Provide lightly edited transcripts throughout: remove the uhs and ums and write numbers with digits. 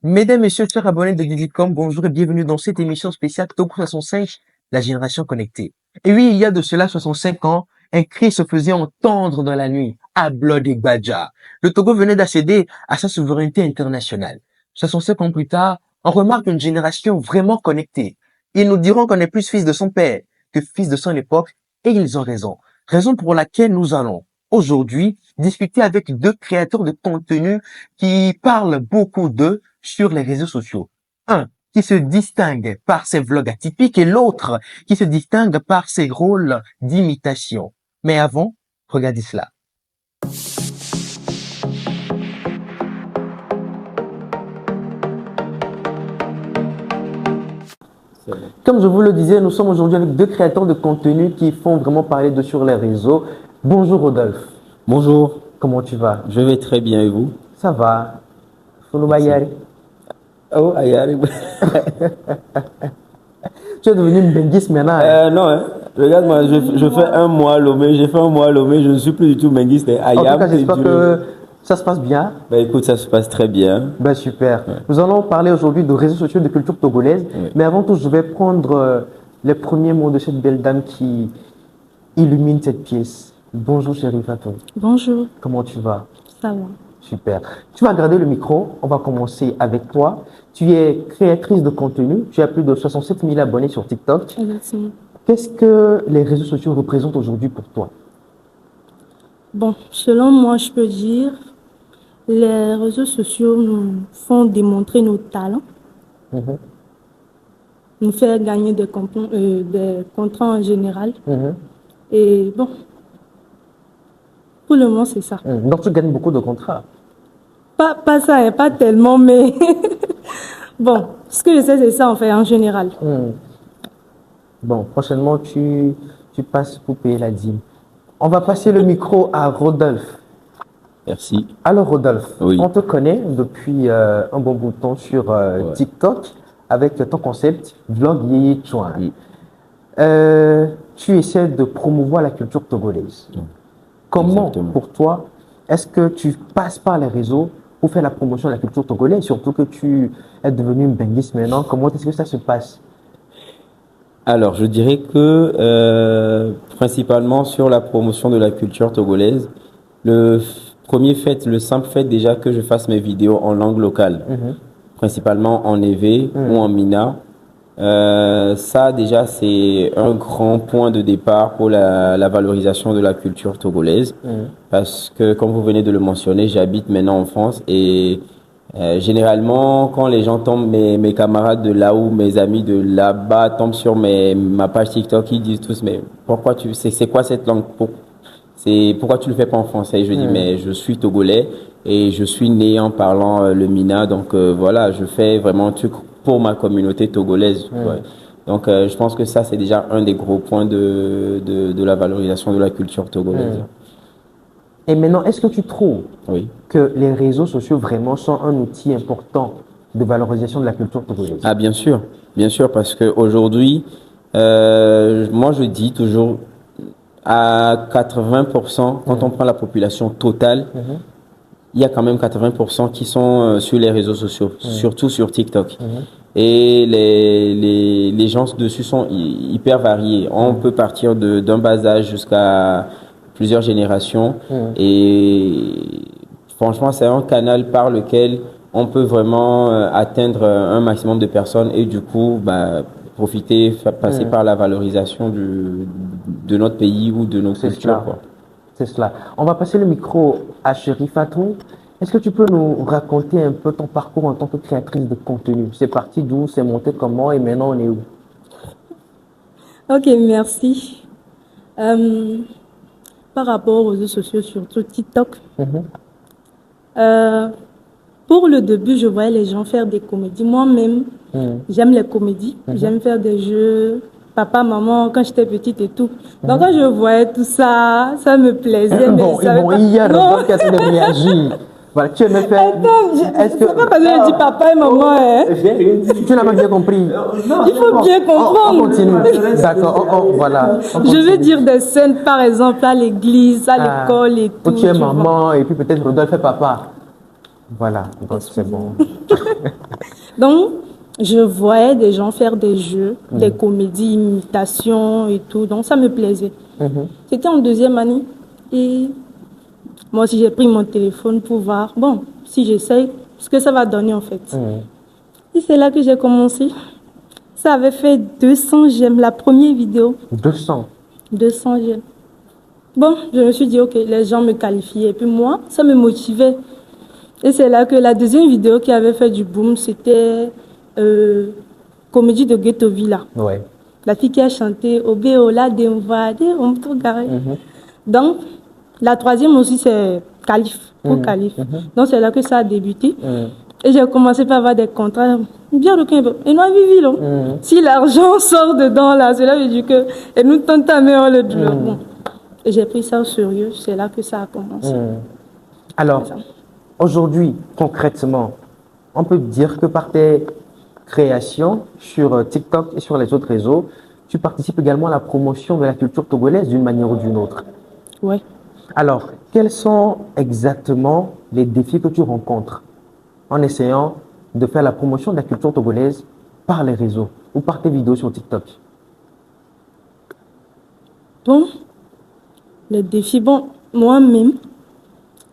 Mesdames, Messieurs, chers abonnés de Didicom, bonjour et bienvenue dans cette émission spéciale Togo 65, la génération connectée. Et oui, il y a de cela 65 ans, un cri se faisait entendre dans la nuit, à Blodig-Badja. Le Togo venait d'accéder à sa souveraineté internationale. 65 ans plus tard, on remarque une génération vraiment connectée. Ils nous diront qu'on est plus fils de son père que fils de son époque, et ils ont raison. Raison pour laquelle nous allons aujourd'hui discuter avec deux créateurs de contenu qui parlent beaucoup d'eux sur les réseaux sociaux. Un qui se distingue par ses vlogs atypiques et l'autre qui se distingue par ses rôles d'imitation. Mais avant, regardez cela. Comme je vous le disais, nous sommes aujourd'hui avec deux créateurs de contenu qui font vraiment parler de sur les réseaux. Bonjour Rodolphe. Bonjour, Comment tu vas? je vais très bien et vous? Ça va. Merci. Oh, aïe, aïe. Tu es devenu une benguiste maintenant. Non, hein. Regarde-moi, je fais un mois à Lomé, j'ai fait un mois à Lomé, je ne suis plus du tout menguiste. Hein. En tout Ayam, cas, c'est j'espère du- que ça se passe bien. Ben, écoute, ça se passe très bien. Ben super. Nous allons parler aujourd'hui de réseaux sociaux de culture togolaise. Oui. Mais avant tout, je vais prendre les premiers mots de cette belle dame qui illumine cette pièce. Bonjour chérie Fatou. Bonjour, Comment tu vas? ça va. Super. Tu vas garder le micro. On va commencer avec toi. Tu es créatrice de contenu. Tu as plus de 67 000 abonnés sur TikTok. Exactement. Qu'est-ce que les réseaux sociaux représentent aujourd'hui pour toi? Bon, selon moi, je peux dire, les réseaux sociaux nous font démontrer nos talents, Mhm, nous faire gagner des contrats en général. mhm, Et bon, pour le moment, c'est ça. mhm. Donc tu gagnes beaucoup de contrats. Pas ça, hein, pas tellement, mais bon, ce que je sais, c'est ça, en fait, en général. Mhm. Bon, prochainement, tu passes pour payer la dîme. On va passer le micro à Rodolphe. Merci. Alors, Rodolphe, Oui. on te connaît depuis un bon bout de temps sur Ouais. TikTok avec ton concept Vlog Yeye Chouin. Mm. Tu essaies de promouvoir la culture togolaise. Comment, Exactement. pour toi, est-ce que tu passes par les réseaux pour faire la promotion de la culture togolaise, surtout que tu es devenu une benguiste maintenant? Comment est-ce que ça se passe? Alors, je dirais que principalement sur la promotion de la culture togolaise, premier fait, le simple fait déjà que je fasse mes vidéos en langue locale, Mhm. principalement en EV ou en Mina. Ça, déjà, c'est un grand point de départ pour la valorisation de la culture togolaise. Parce que, comme vous venez de le mentionner, j'habite maintenant en France et généralement, quand les gens tombent, mes camarades de là où, mes amis de là-bas tombent sur ma page TikTok, ils disent tous, mais pourquoi c'est quoi cette langue? Pourquoi tu le fais pas en français? Je dis, mais je suis togolais et je suis né en parlant le Mina, donc voilà, je fais vraiment un truc pour ma communauté togolaise. Ouais. Donc je pense que ça, c'est déjà un des gros points de la valorisation de la culture togolaise. Et maintenant, est-ce que tu trouves Oui. que les réseaux sociaux vraiment sont un outil important de valorisation de la culture togolaise? Ah, bien sûr, parce que aujourd'hui, moi je dis toujours à 80%, quand on prend la population totale, il y a quand même 80% qui sont sur les réseaux sociaux, surtout sur TikTok. Et les gens dessus sont hyper variés. On peut partir d'un bas âge jusqu'à plusieurs générations. Et franchement, c'est un canal par lequel on peut vraiment atteindre un maximum de personnes et du coup, profiter, passer par la valorisation de notre pays ou de nos C'est cultures, cela. quoi. C'est cela. On va passer le micro à Chérie Fatou. Est-ce que tu peux nous raconter un peu ton parcours en tant que créatrice de contenu? C'est parti d'où? C'est monté comment? Et maintenant, on est où? Ok, merci. Par rapport aux réseaux sociaux, surtout TikTok, euh, pour le début, je voyais les gens faire des comédies. Moi-même, j'aime les comédies. J'aime faire des jeux, papa, maman, quand j'étais petite et tout. Donc, quand je voyais tout ça, ça me plaisait. Mais je savais pas... il y a Non. Rodolphe qui a essayé de réagir. Voilà, tu aimais faire. Attends, Est-ce que c'est pas parce que je dis papa et maman, hein. tu n'as pas bien compris? Il faut bien On comprendre. continue. D'accord, voilà. On Je continue. veux dire des scènes, par exemple, à l'église, à Ah, l'école et où tout. tu es tu vois. maman et puis peut-être Rodolphe est papa. Voilà, donc c'est bon. Donc, je voyais des gens faire des jeux, des comédies, imitations et tout. Donc, ça me plaisait. C'était en deuxième année. Et moi aussi, j'ai pris mon téléphone pour voir, bon, si j'essaye, ce que ça va donner en fait. Et c'est là que j'ai commencé. Ça avait fait 200 j'aime, la première vidéo. 200. 200 j'aime. Bon, je me suis dit, ok, les gens me qualifiaient. Et puis moi, ça me motivait. Et c'est là que la deuxième vidéo qui avait fait du boom, c'était Comédie de Ghetto Villa. Ouais. La fille qui a chanté Obéola Demvade, on peut garder. Donc, la troisième aussi, c'est Calif, pour Calif. Donc, c'est là que ça a débuté. Et j'ai commencé par avoir des contrats. Bien le camp. Et nous, vivi, là. Si l'argent sort dedans, là, c'est là que je dis que. Et nous, t'entamer le dur. Bon. Et j'ai pris ça au sérieux. C'est là que ça a commencé. Alors, aujourd'hui, concrètement, on peut dire que par tes créations sur TikTok et sur les autres réseaux, tu participes également à la promotion de la culture togolaise d'une manière ou d'une autre. Ouais. Alors, quels sont exactement les défis que tu rencontres en essayant de faire la promotion de la culture togolaise par les réseaux ou par tes vidéos sur TikTok? Bon, les défis, bon, moi-même,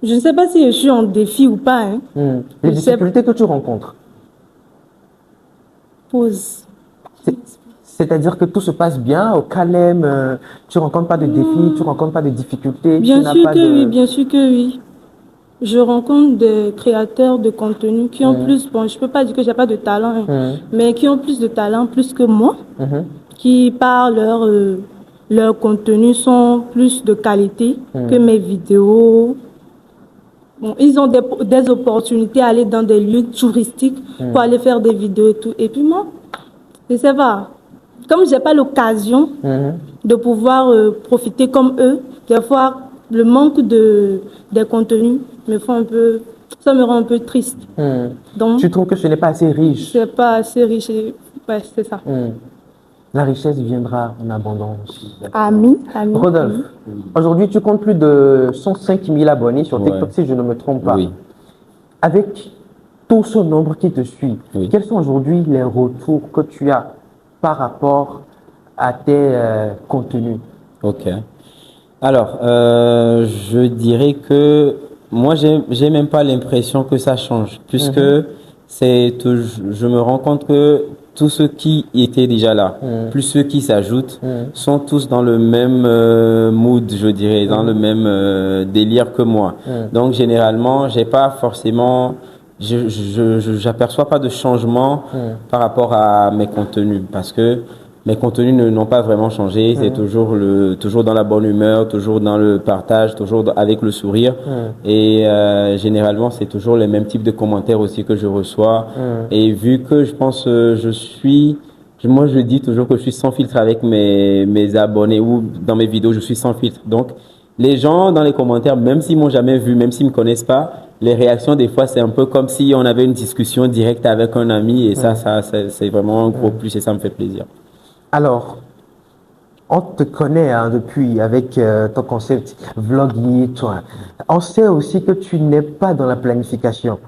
je ne sais pas si je suis en défi ou pas. Hein. Les difficultés que tu rencontres. Pause. C'est-à-dire que tout se passe bien au calme, tu rencontres pas de défis, tu rencontres pas de difficultés. Bien sûr que oui, bien sûr que oui. Je rencontre des créateurs de contenu qui ont plus, bon, je peux pas dire que j'ai pas de talent, hein, mais qui ont plus de talent, plus que moi, qui par leur contenu sont plus de qualité que mes vidéos. Bon, ils ont des opportunités à aller dans des lieux touristiques pour aller faire des vidéos et tout. Et puis moi, je sais pas, comme j'ai pas l'occasion de pouvoir profiter comme eux, des fois, le manque des contenus me font un peu, ça me rend un peu triste. Donc, tu trouves que ce n'est pas assez riche? C'est pas assez riche. Ouais, c'est ça. La richesse viendra en abondance. Amis. Rodolphe, aujourd'hui, tu comptes plus de 105 000 abonnés sur TikTok, si je ne me trompe pas. Oui. Avec tout ce nombre qui te suit, quels sont aujourd'hui les retours que tu as par rapport à tes contenus? Ok. Alors, je dirais que moi, j'ai même pas l'impression que ça change, puisque je me rends compte que tous ceux qui étaient déjà là, plus ceux qui s'ajoutent, sont tous dans le même mood, je dirais, dans le même délire que moi. Donc, généralement, j'ai pas forcément, j'aperçois pas de changement par rapport à mes contenus, parce que mes contenus n'ont pas vraiment changé. C'est toujours dans la bonne humeur, toujours dans le partage, toujours avec le sourire. Et généralement, c'est toujours les mêmes types de commentaires aussi que je reçois. Et vu que je pense, moi je dis toujours que je suis sans filtre avec mes abonnés, ou dans mes vidéos, je suis sans filtre. Donc, les gens dans les commentaires, même s'ils m'ont jamais vu, même s'ils me connaissent pas, les réactions, des fois, c'est un peu comme si on avait une discussion directe avec un ami. Et ça, c'est vraiment un gros plus et ça me fait plaisir. Alors, on te connaît depuis avec ton concept Vloggy, toi. On sait aussi que tu n'es pas dans la planification.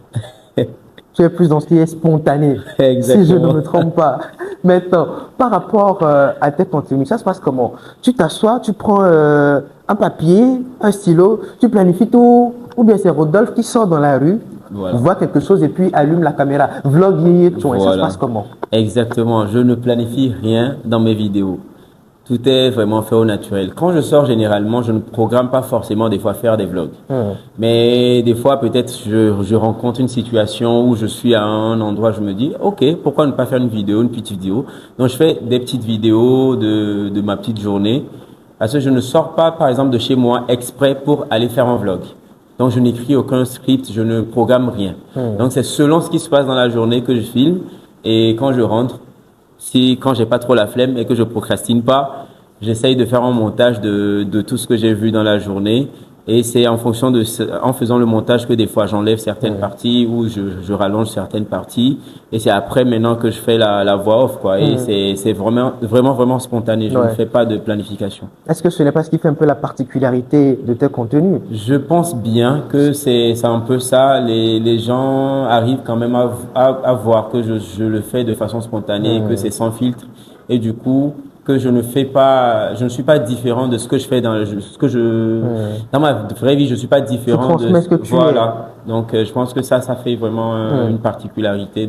Tu es plus dans ce qui est spontané, Exactement. si je ne me trompe pas. Maintenant, par rapport à tes contenus, ça se passe comment? Tu t'assois, tu prends un papier, un stylo, tu planifies tout, ou bien c'est Rodolphe qui sort dans la rue, voit quelque chose et puis allume la caméra. Vloggy, toi, ça se passe comment? Exactement, je ne planifie rien dans mes vidéos. Tout est vraiment fait au naturel. Quand je sors, généralement, je ne programme pas forcément des fois faire des vlogs. Mais des fois, peut-être, je rencontre une situation où je suis à un endroit, je me dis, ok, pourquoi ne pas faire une vidéo, une petite vidéo. Donc, je fais des petites vidéos de ma petite journée. Parce que je ne sors pas, par exemple, de chez moi exprès pour aller faire un vlog. Donc, je n'écris aucun script, je ne programme rien. Donc, c'est selon ce qui se passe dans la journée que je filme. Et quand je rentre, quand j'ai pas trop la flemme et que je procrastine pas, j'essaye de faire un montage de tout ce que j'ai vu dans la journée Et c'est en fonction en faisant le montage que des fois j'enlève certaines parties ou je rallonge certaines parties. Et c'est après maintenant que je fais la voix off, quoi. Et c'est vraiment spontané. Je ne fais pas de planification. Est-ce que ce n'est pas ce qui fait un peu la particularité de tes contenus? Je pense bien que c'est un peu ça. Les gens arrivent quand même à voir que je le fais de façon spontanée, que c'est sans filtre. Et du coup, que je ne suis pas différent de ce que je fais dans ma vraie vie, je suis pas différent tu transmets ce que tu voilà. Donc, je pense que ça fait vraiment une particularité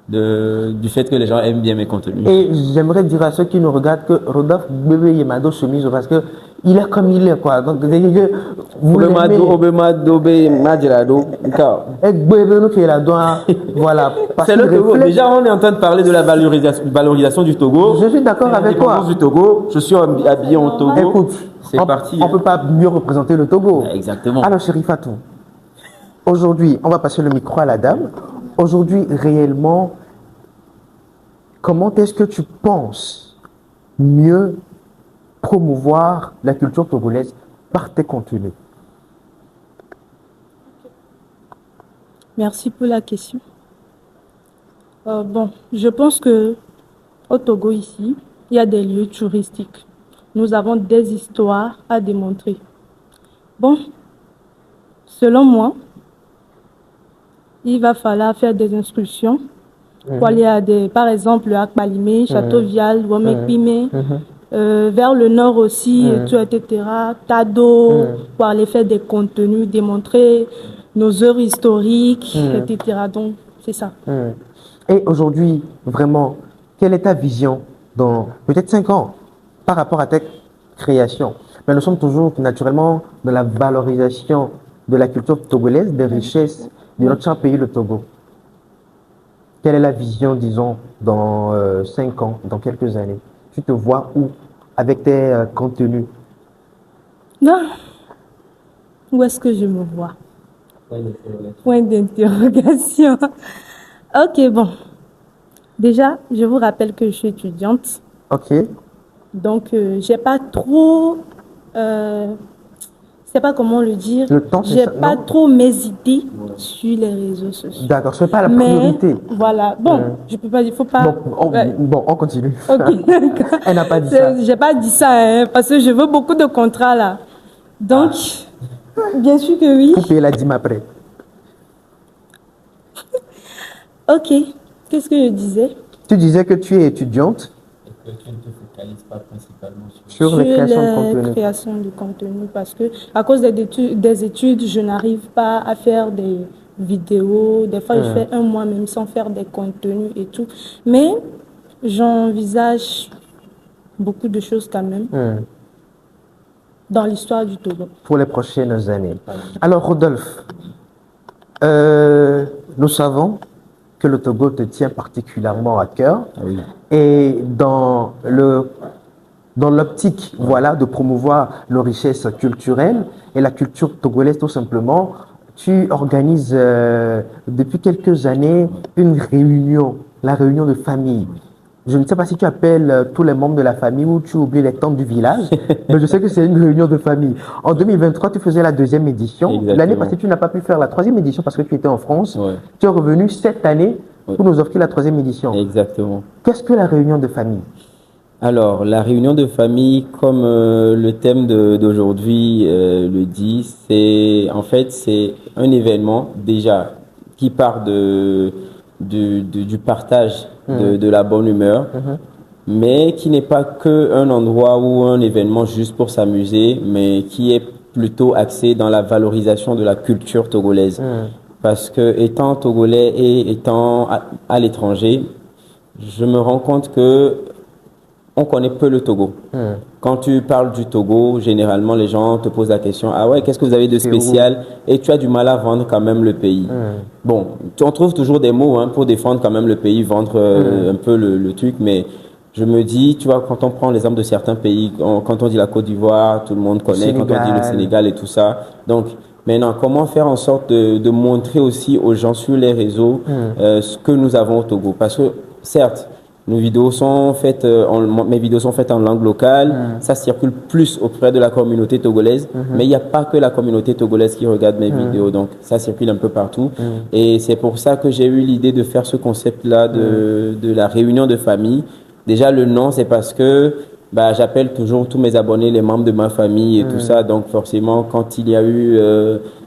du fait que les gens aiment bien mes contenus. Et j'aimerais dire à ceux qui nous regardent que Rodolphe Bébé Yemado chemise parce que il est comme il est, quoi. Donc, vous l'aimez. Voilà. C'est le Togo. Déjà, on est en train de parler de la valorisation du Togo. Je suis d'accord avec toi. Du Togo. Je suis habillé en Togo. Écoute, c'est parti. On peut pas mieux représenter le Togo. Exactement. Alors, chérie Fatou, aujourd'hui, on va passer le micro à la dame. Aujourd'hui, réellement, comment est-ce que tu penses mieux promouvoir la culture togolaise par tes contenus? Merci pour la question. Bon, je pense que au Togo ici, il y a des lieux touristiques. Nous avons des histoires à démontrer. Bon, selon moi, il va falloir faire des inscriptions pour aller à par exemple, à Akbalimé, Château-Vial, Womekpime, vers le nord aussi, etc., Tado, pour aller faire des contenus, démontrer nos œuvres historiques, etc. Donc, c'est ça. Et aujourd'hui, vraiment, quelle est ta vision dans peut-être 5 ans par rapport à tes créations? Mais nous sommes toujours naturellement dans la valorisation de la culture togolaise, des richesses de notre cher pays, le Togo. Quelle est la vision, disons, dans 5 ans, dans quelques années? Tu te vois où avec tes contenus? Non. Où est-ce que je me vois? Point d'interrogation. Ok, bon. Déjà, je vous rappelle que je suis étudiante. Ok. Donc, j'ai pas trop... je sais pas comment le dire. Le temps, j'ai pas trop mes idées sur les réseaux sociaux. D'accord, ce n'est pas la priorité. Mais, voilà. Bon, je peux pas dire, faut pas. Bon, on continue. Ok, d'accord. Elle n'a pas dit ça. J'ai pas dit ça, hein, parce que je veux beaucoup de contrats là. Donc, bien sûr que oui. Vous payez la dîme après. Ok. Qu'est-ce que je disais? Tu disais que tu es étudiante. Et que tu ne te focalises pas principalement sur les créations de contenu. Parce que à cause des études, je n'arrive pas à faire des vidéos. Des fois, je fais un mois même sans faire des contenus et tout. Mais j'envisage beaucoup de choses quand même dans l'histoire du Togo. Pour les prochaines années. Alors, Rodolphe, nous savons que le Togo te tient particulièrement à cœur. Oui. Et dans l'optique, voilà, de promouvoir nos richesses culturelles et la culture togolaise tout simplement, tu organises depuis quelques années une réunion, la réunion de famille. Je ne sais pas si tu appelles tous les membres de la famille ou tu oublies les tantes du village, mais je sais que c'est une réunion de famille. En 2023, tu faisais la 2e édition. L'année passée, tu n'as pas pu faire la 3e édition parce que tu étais en France. Ouais. Tu es revenu cette année pour nous offrir la 3e édition. Exactement. Qu'est-ce que la réunion de famille? Alors, la réunion de famille, comme le thème d'aujourd'hui le dit, c'est un événement déjà qui part du partage de la bonne humeur, mais qui n'est pas qu'un endroit ou un événement juste pour s'amuser, mais qui est plutôt axé dans la valorisation de la culture togolaise. Parce que étant togolais et étant à l'étranger, je me rends compte que on connaît peu le Togo. Quand tu parles du Togo, généralement les gens te posent la question, ah ouais, qu'est-ce que vous avez de spécial? Et tu as du mal à vendre quand même le pays. Bon, on trouve toujours des mots pour défendre quand même le pays, vendre un peu le truc, mais je me dis, tu vois, quand on prend l'exemple de certains pays, quand on dit la Côte d'Ivoire, tout le monde connaît, quand on dit le Sénégal et tout ça. Donc, maintenant, comment faire en sorte de montrer aussi aux gens sur les réseaux ce que nous avons au Togo? Parce que, certes, Mes vidéos sont faites en langue locale. Ça circule plus auprès de la communauté togolaise. Mais il n'y a pas que la communauté togolaise qui regarde mes vidéos. Donc, ça circule un peu partout. Et c'est pour ça que j'ai eu l'idée de faire ce concept-là de la réunion de famille. Déjà, le nom, c'est parce que j'appelle toujours tous mes abonnés, les membres de ma famille et tout ça. Donc, forcément, quand il y a eu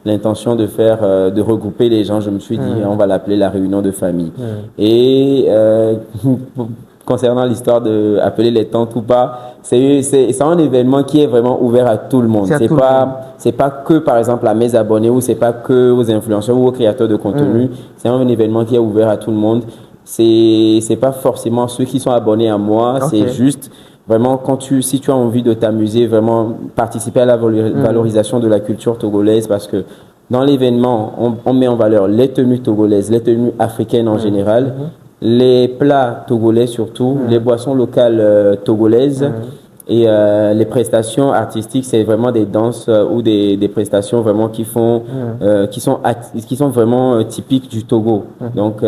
l'intention de regrouper les gens, je me suis dit, on va l'appeler la réunion de famille. Et concernant l'histoire de appeler les tantes ou pas, c'est un événement qui est vraiment ouvert à tout le monde. C'est pas que, par exemple, à mes abonnés ou c'est pas que aux influenceurs ou aux créateurs de contenu. C'est un événement qui est ouvert à tout le monde. C'est pas forcément ceux qui sont abonnés à moi, c'est juste vraiment si tu as envie de t'amuser, vraiment participer à la valorisation de la culture togolaise, parce que dans l'événement, on met en valeur les tenues togolaises, les tenues africaines en général, les plats togolais surtout, les boissons locales togolaises. Et les prestations artistiques, c'est vraiment des danses ou des prestations vraiment qui sont vraiment typiques du Togo. Donc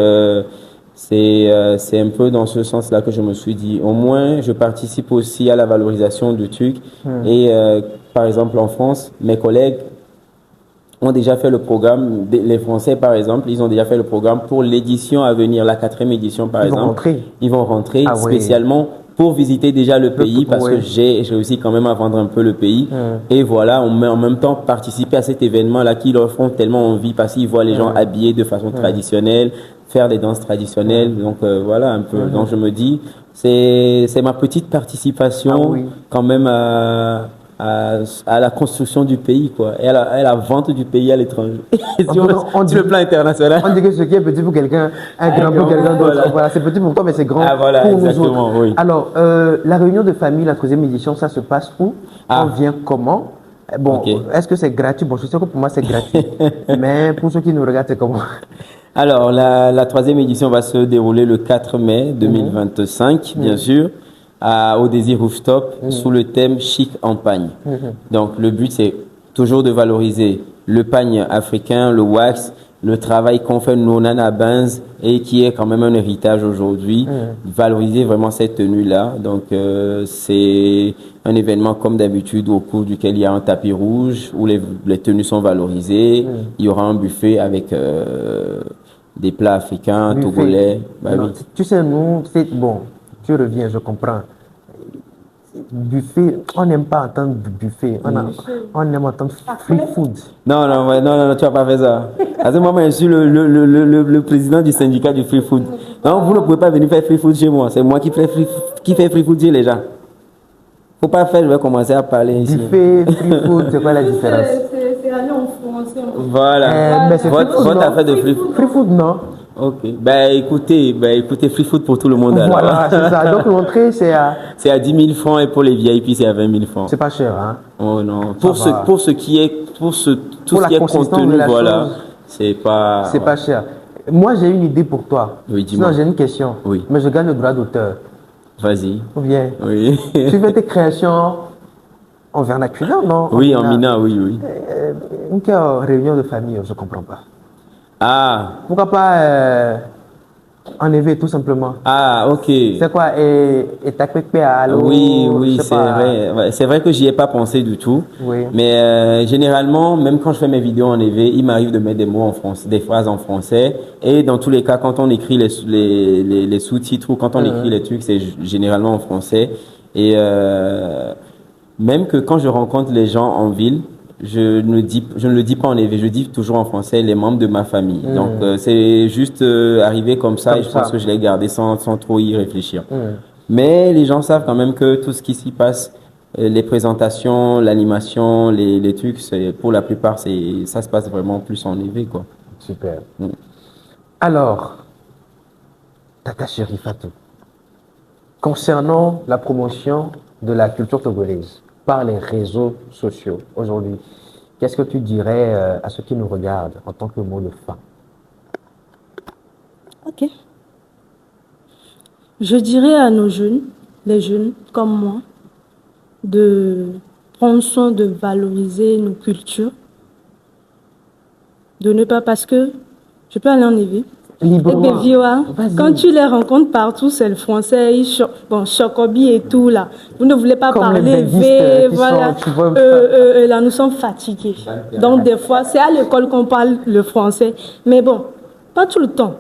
c'est un peu dans ce sens-là que je me suis dit, au moins, je participe aussi à la valorisation du truc. Et par exemple, en France, mes collègues ont déjà fait le programme, les Français par exemple, ils ont déjà fait le programme pour l'édition à venir, la 4e édition par exemple. Ils vont rentrer spécialement pour visiter déjà le pays, parce que j'ai réussi quand même à vendre un peu le pays. Et voilà, on met en même temps participer à cet événement-là qui leur font tellement envie, parce qu'ils voient les gens habillés de façon traditionnelle, faire des danses traditionnelles. Donc voilà un peu. Donc je me dis, c'est ma petite participation quand même à la construction du pays, quoi, et à la vente du pays à l'étranger. Sur le plan international. On dit que ce qui est petit pour quelqu'un, un grand pour quelqu'un d'autre. Voilà, c'est petit pour toi, mais c'est grand pour nous autres. Oui. Alors, la réunion de famille, la 3e édition, ça se passe où? On vient comment? Bon, est-ce que c'est gratuit? Bon, je sais que pour moi, c'est gratuit. Mais pour ceux qui nous regardent, c'est comment? Alors, la 3e édition va se dérouler le 4 mai 2025, bien sûr, au Désir Rooftop, sous le thème Chic en pagne. Donc, le but, c'est toujours de valoriser le pagne africain, le wax, le travail qu'on fait nous, Nana Benz, et qui est quand même un héritage aujourd'hui. Valoriser vraiment cette tenue-là. Donc, c'est un événement comme d'habitude au cours duquel il y a un tapis rouge où les tenues sont valorisées. Il y aura un buffet avec des plats africains, togolais. Non, tu sais, nous, bon, tu reviens, je comprends. Buffet, on n'aime pas entendre buffet, on aime entendre free food. Non, tu vas pas faire ça. Parce que moi, je suis le président du syndicat du free food. Non, vous ne pouvez pas venir faire free food chez moi. C'est moi qui fais free food chez les gens. Faut pas faire, je vais commencer à parler ici. Buffet, free food, c'est quoi la différence? C'est aller en français. Voilà. Mais c'est votre affaire de free food. Free food, non? Ok. Écoutez, free food pour tout le monde. Voilà, c'est ça. Donc l'entrée, c'est à... C'est à 10 000 francs et pour les VIP, c'est à 20 000 francs. C'est pas cher, hein? Oh non. Tout ce qui est contenu, voilà. C'est pas... C'est pas cher. Moi, j'ai une idée pour toi. Oui, dis-moi. Sinon, j'ai une question. Oui. Mais je gagne le droit d'auteur. Vas-y. Ou bien? Oui. Tu fais tes créations en vernaculaire, non? Oui, en mina, oui. Une réunion de famille, je comprends pas. Ah. Pourquoi pas enlever tout simplement? Ah, ok. C'est quoi? Et ta pépé à l'eau? Oui, c'est vrai. Ouais, c'est vrai que j'y ai pas pensé du tout. Oui. Mais généralement, même quand je fais mes vidéos en EV, il m'arrive de mettre des mots en français, des phrases en français. Et dans tous les cas, quand on écrit les sous-titres ou quand on écrit les trucs, c'est généralement en français. Et même que quand je rencontre les gens en ville, je ne le dis pas en EV, je dis toujours en français les membres de ma famille. Donc c'est juste arrivé comme ça et je pense que je l'ai gardé sans trop y réfléchir. Mais les gens savent quand même que tout ce qui s'y passe, les présentations, l'animation, les trucs, pour la plupart, ça se passe vraiment plus en EV, quoi. Super. Alors, Tata Chérie Fatou, concernant la promotion de la culture togolaise par les réseaux sociaux aujourd'hui, qu'est-ce que tu dirais à ceux qui nous regardent en tant que mot de fin? Ok. Je dirais à nos jeunes, les jeunes comme moi, de prendre soin de valoriser nos cultures, de ne pas, parce que je peux aller en EV, Et librement. bien, Vioa, Vas-y. quand tu les rencontres partout, c'est le français, bon, Chocobi et tout, là. Vous ne voulez pas Comme les parler linguistes, qui voilà. sont, tu vois, Là, nous sommes fatigués. Donc, des fois, c'est à l'école qu'on parle le français. Mais bon, pas tout le temps.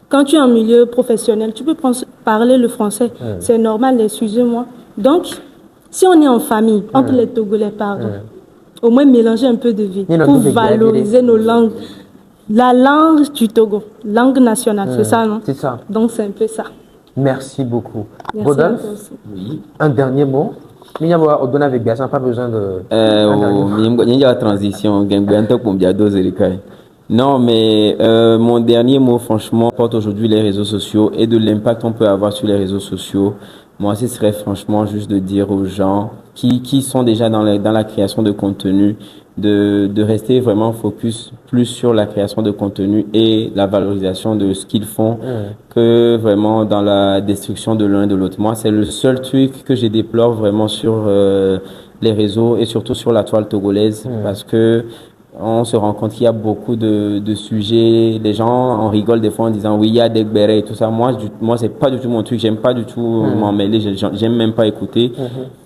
Quand tu es en milieu professionnel, tu peux parler le français. C'est normal, excusez-moi. Donc, si on est en famille, entre les Togolais, pardon, au moins mélanger un peu de vie Il y a pour notre valoriser nos langues. La langue du Togo, langue nationale, c'est ça, non? c'est ça. Donc, c'est un peu ça. Merci beaucoup. Merci à Rodolphe, toi aussi. Oui. un dernier mot. Minyabo Odona Vegas, on n'a pas besoin de. Un dernier mot. Il y a la transition. Non, mais mon dernier mot, franchement, porte aujourd'hui les réseaux sociaux et de l'impact qu'on peut avoir sur les réseaux sociaux. Moi, ce serait franchement juste de dire aux gens qui sont déjà dans la création de contenu, de rester vraiment focus plus sur la création de contenu et la valorisation de ce qu'ils font que vraiment dans la destruction de l'un et de l'autre. Moi, c'est le seul truc que je déplore vraiment sur les réseaux et surtout sur la toile togolaise parce que on se rend compte qu'il y a beaucoup de sujets. Les gens en rigolent des fois en disant oui, il y a des bérets et tout ça. Moi, c'est pas du tout mon truc. J'aime pas du tout m'en mêler. J'aime même pas écouter.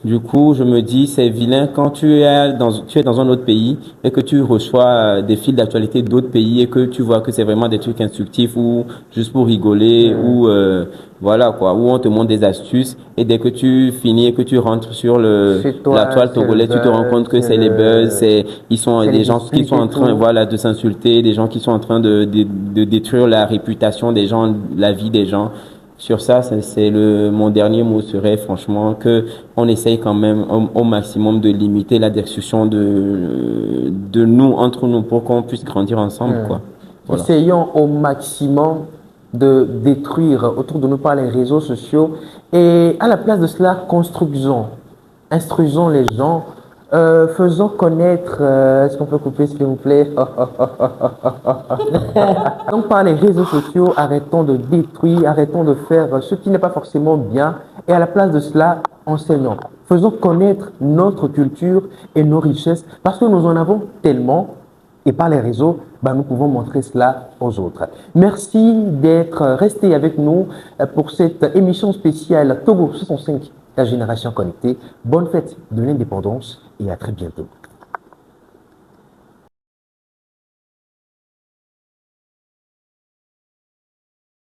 Du coup, je me dis, c'est vilain quand tu es dans un autre pays et que tu reçois des fils d'actualité d'autres pays et que tu vois que c'est vraiment des trucs instructifs ou juste pour rigoler ou voilà quoi, où on te montre des astuces et dès que tu finis et que tu rentres sur la toile togolaise, tu te rends compte que c'est les buzz, ils sont des gens qui sont en train, voilà, de s'insulter, des gens qui sont en train de détruire la réputation des gens, la vie des gens. Sur ça, mon dernier mot serait franchement que on essaye quand même au maximum de limiter la discussion de nous, entre nous, pour qu'on puisse grandir ensemble, quoi. Voilà. Essayons au maximum de détruire autour de nous par les réseaux sociaux et à la place de cela, construisons, instruisons les gens, faisons connaître, est-ce qu'on peut couper s'il vous plaît? Donc par les réseaux sociaux, arrêtons de détruire, arrêtons de faire ce qui n'est pas forcément bien et à la place de cela, enseignons. Faisons connaître notre culture et nos richesses parce que nous en avons tellement. Et par les réseaux, nous pouvons montrer cela aux autres. Merci d'être resté avec nous pour cette émission spéciale Togo 65, la génération connectée. Bonne fête de l'indépendance et à très bientôt.